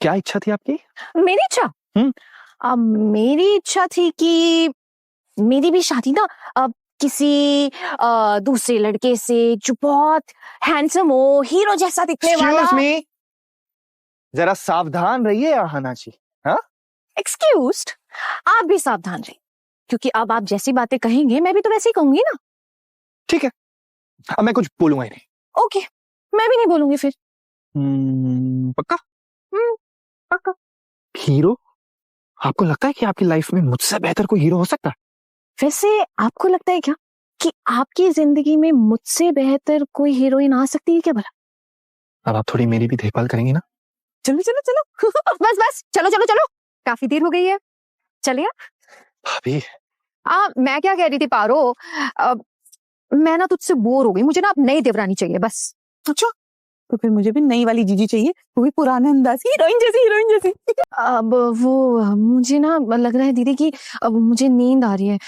क्या इच्छा थी आपकी? मेरी इच्छा मेरी इच्छा थी कि मेरी भी शादी ना किसी दूसरे लड़के से जो बहुत हैंडसम हो, हीरो जैसा दिखने वाला। Excuse me, जरा सावधान रहिए आहाना जी। हाँ, एक्सक्यूज्ड, आप भी सावधान रहिए, क्योंकि अब आप जैसी बातें कहेंगे मैं भी तो वैसे ही कहूंगी ना। ठीक है, अब मैं कुछ बोलूंगा ही नहीं। ओके, मैं भी नहीं बोलूंगी फिर। पक्का? पक्का। हीरो? आपको लगता है कि आपकी लाइफ में मुझसे बेहतर कोई हीरो हो सकता है? वैसे आपको लगता है क्या कि आपकी जिंदगी में मुझसे बेहतर कोई हीरोइन आ सकती है क्या भला? अब आप थोड़ी मेरी भी देखभाल करेंगी ना? चलो चलो चलो बस बस चलो चलो चलो, काफी देर हो गई है, चलिए। भाभी, मैं क्या कह रही थी पारो, मैं ना तुझसे बोर हो गई, मुझे ना अब नई देवरानी चाहिए बस। अच्छा, तो फिर मुझे भी नई वाली जीजी चाहिए, वो भी पुराने अंदाज की हीरोइन जैसी, हीरोइन जैसी। अब वो मुझे ना लग रहा है दीदी कि अब मुझे नींद आ रही है,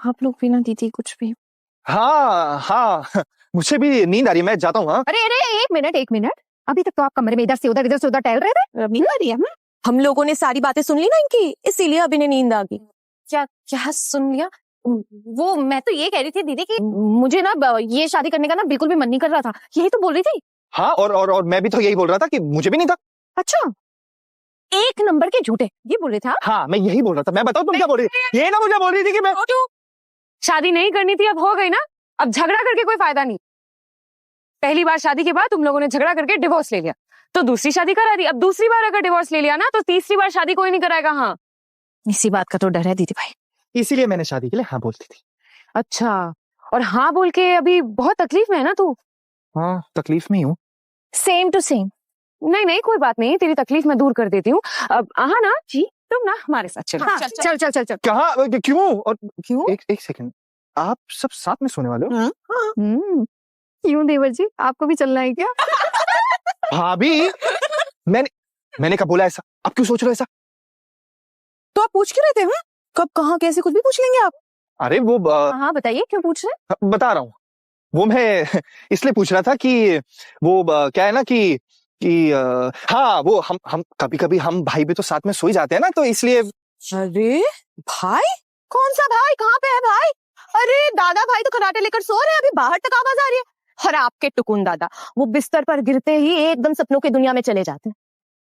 आप लोग भी ना दीदी कुछ भी। हाँ हाँ, मुझे भी नींद आ रही है, मैं जाता हूँ। हाँ, अरे अरे एक मिनट, अभी तक तो आप कमरे में इधर से उधर टहल रहे थे। नींद आ रही है? हम लोगों ने सारी बातें सुन ली ना इनकी, इसीलिए अभी ने नींद आ गई। क्या क्या सुन लिया? वो मैं तो ये कह रही थी दीदी कि मुझे ना ये शादी करने का ना बिल्कुल भी मन नहीं कर रहा था, यही तो बोल रही थी। हाँ, और मैं भी तो यही बोल रहा था कि मुझे भी नहीं था। अच्छा, एक नंबर के झूठे, ये बोल रहे थे आप? हाँ, मैं यही बोल रहा था। मैं बताऊँ तुम क्या बोल रही थी? ये ना मुझे बोल रही थी कि मैं शादी नहीं करनी थी, अब हो गई ना, अब झगड़ा करके कोई फायदा नहीं। पहली बार शादी के बाद तुम लोगों ने झगड़ा करके डिवोर्स ले लिया, तो दूसरी शादी करा दी। अब दूसरी बार अगर डिवोर्स ले लिया ना तो तीसरी बार शादी कोई नहीं कराएगा। हाँ, इसी बात का तो डर है दीदी भाई, इसीलिए मैंने शादी के लिए हाँ बोलती थी। अच्छा, और हाँ बोल के अभी बहुत तकलीफ में है ना तू? हाँ, तकलीफ में ही हूँ। Same to same. नहीं नहीं कोई बात नहीं, तेरी तकलीफ मैं दूर कर देती हूँ। अब ना जी, तुम ना हमारे साथ चलो। हाँ, चल चल चल चल। कहाँ? क्यों? और क्यों? एक सेकंड, आप सब साथ में सोने वाले हो? क्यों देवर जी, आपको भी चलना है क्या? भाभी, मैंने कब बोला ऐसा? आप क्यों सोच रहे हो ऐसा? तो आप पूछ क्यों रहे थे? कब कहाँ कैसे कुछ भी पूछ लेंगे आप। अरे वो हाँ बताइए, क्यों पूछ रहे? बता रहा हूँ। वो मैं इसलिए पूछ रहा था कि वो क्या है ना कि हाँ, वो हम कभी कभी हम भाई भी तो साथ में सो ही जाते हैं ना, तो इसलिए। अरे भाई? कौन सा भाई? कहाँ पे है भाई? अरे दादा भाई तो कराटे लेकर सो रहे हैं, अभी बाहर तक आवाज आ रही है। और आपके टुकुन दादा वो बिस्तर पर गिरते ही एकदम सपनों की दुनिया में चले जाते हैं,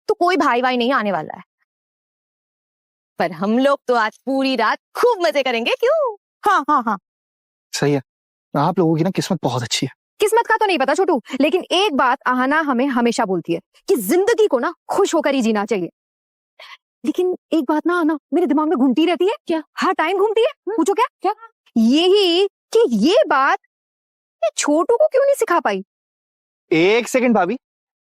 तो कोई भाई भाई नहीं आने वाला है। पर हम लोग तो आज पूरी रात खूब मजे करेंगे, क्यों? हाँ हाँ हाँ, सही है, आप लोगों की ना किस्मत बहुत अच्छी है। किस्मत का तो नहीं पता छोटू, लेकिन एक बात आहाना हमें हमेशा बोलती है कि जिंदगी को ना खुश होकर ही जीना चाहिए। लेकिन एक बात ना आना मेरे दिमाग में घूमती रहती है। क्या? हर टाइम घूमती है। पूछो क्या? क्या? यही कि ये बात ये छोटू को क्यों नहीं सिखा पाई। एक सेकंड भाभी,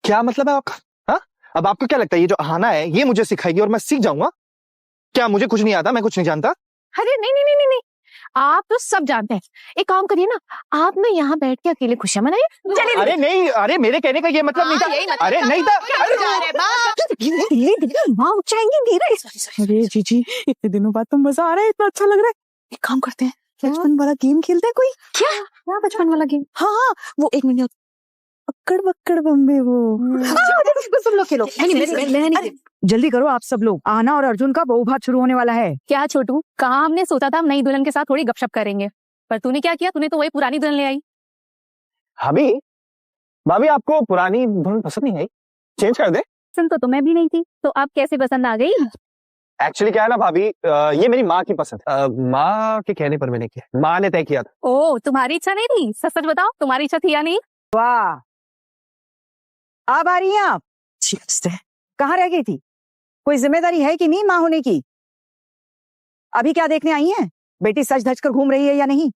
क्या मतलब है आपका? हाँ, अब आपको क्या लगता है ये जो आहाना है ये मुझे सिखाएगी और मैं सीख जाऊंगा? क्या मुझे कुछ नहीं आता? मैं कुछ नहीं जानता? अरे नहीं नहीं नहीं नहीं, आप तो सब जानते हैं। एक काम करिए ना, आप ना यहाँ बैठ के अकेले खुशियां मनाइए। चलिए। अरे नहीं, अरे मेरे कहने का ये मतलब नहीं था। अरे नहीं था। माँ उठ जाएंगी धीरे। अरे जीजी, इतने दिनों बाद तो मजा आ रहा है, इतना अच्छा लग रहा है। एक काम करते हैं, बचपन वाला गेम खेलते हैं कोई। क्या बचपन वाला गेम? हाँ, वो 1 मिनट अक्कड़ बक्कड़ बम्बे वो। सब लोग खेलो। नहीं, जल्दी करो आप सब लोग, आना और अर्जुन का बहू भात शुरू होने वाला है। क्या छोटू, कहाँ हमने सोचा था हम नई दुल्हन के साथ थोड़ी गपशप करेंगे, पर तूने क्या किया, तूने तो वही पुरानी दुल्हन ले आई। भाभी आपको पुरानी धुन पसंद नहीं आई? चेंज कर दे। पसंद तो तुम्हें भी नहीं थी, तो अब कैसे पसंद आ गई? एक्चुअली क्या है ना भाभी, ये मेरी माँ की पसंद है। माँ के कहने पर मैंने किया, माँ ने तय किया था। ओ, तुम्हारी इच्छा नहीं थी? सच सच बताओ, तुम्हारी इच्छा थी या नहीं? वाह, अब आ रही हैं आप? कहाँ रह गई थी? कोई जिम्मेदारी है कि नहीं माँ होने की? अभी क्या देखने आई हैं? बेटी सच धज कर घूम रही है या नहीं?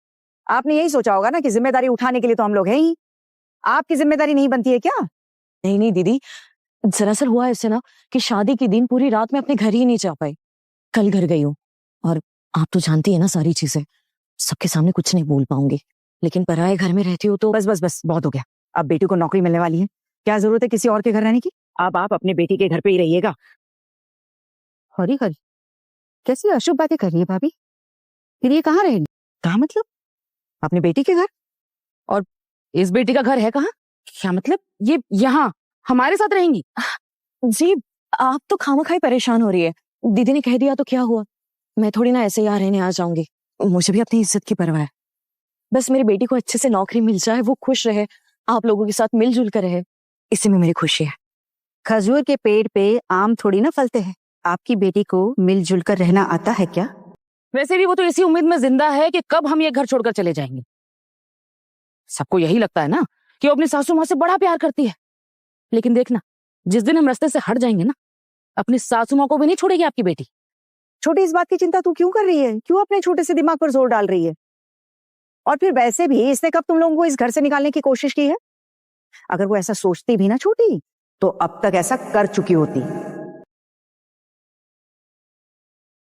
आपने यही सोचा होगा ना कि जिम्मेदारी उठाने के लिए तो हम लोग हैं ही। आपकी जिम्मेदारी नहीं बनती है क्या? नहीं नहीं दीदी, दरअसल हुआ ऐसे ना कि शादी के दिन पूरी रात में अपने घर ही नहीं जा पाई। कल घर गई हूँ, और आप तो जानती है ना सारी चीजें, सबके सामने कुछ नहीं बोल पाऊंगी, लेकिन पराए घर में रहती हूँ तो। बस बस बस, बहुत हो गया। अब बेटी को नौकरी मिलने वाली है, क्या जरूरत है किसी और के घर रहने की? अब आप अपने बेटी के घर पे ही रहिएगा। हरी हरी, कैसी अशुभ बातें कर रही है भाभी? फिर ये कहाँ रहेगी? कहा मतलब? अपनी बेटी के घर? और इस बेटी का घर है कहाँ? क्या मतलब? ये यहाँ हमारे साथ रहेंगी? जी, आप तो खामखाई परेशान हो रही है। दीदी ने कह दिया तो क्या हुआ, मैं थोड़ी ना ऐसे ही रहने आ जाऊंगी। मुझे भी अपनी इज्जत की परवाह है। बस मेरी बेटी को अच्छे से नौकरी मिल जाए, वो खुश रहे, आप लोगों के साथ मिलजुल कर रहे, इसी में मेरी खुशी है। खजूर के पेड़ पे आम थोड़ी ना फलते हैं। आपकी बेटी को मिलजुल कर रहना आता है क्या? वैसे भी वो तो इसी उम्मीद में जिंदा है कि कब हम ये घर छोड़कर चले जाएंगे। सबको यही लगता है ना कि वो अपनी सासू माँ से बड़ा प्यार करती है, लेकिन देखना जिस दिन हम रास्ते से हट जाएंगे ना, अपनी सासू माँ को भी नहीं छोड़ेगी आपकी बेटी। छोटी, इस बात की चिंता तू क्यों कर रही है? क्यों अपने छोटे से दिमाग पर जोर डाल रही है? और फिर वैसे भी इसने कब तुम लोगों को इस घर से निकालने की कोशिश की है? अगर वो ऐसा सोचती भी ना छोटी, तो अब तक ऐसा कर चुकी होती।